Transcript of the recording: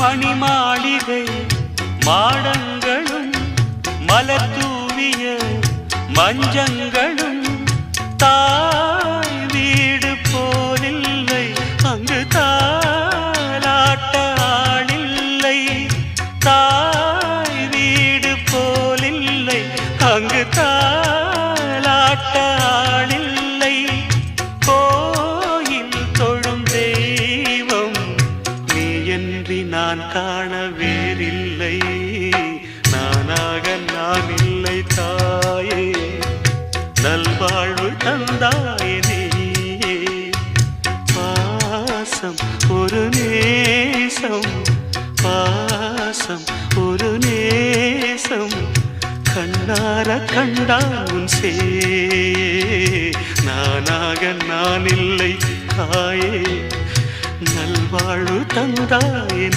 மணிமாளிகை மாடங்களும் மலர் தூவிய மஞ்சங்களும் தாய் வீடு போலில்லை, அங்கு தாலாட்ட ஆளில்லை. தாய் வீடு போலில்லை, அங்கு தாலாட்ட ஆளில்லை. கோயில் தொழும் தெய்வம் நீயன்றி நான் காண வேறில்லை. நானாக நான் இல்லை தாயே, நல்வாழ்வு தந்தாயே நீயே. பாசம் ஒரு நேசம், பாசம் ஒரு நேசம், கண்ணார கண்டான் உன் சே. நானாக நான் இல்லை தாயே, நல்வாழ்வு தந்தாயே.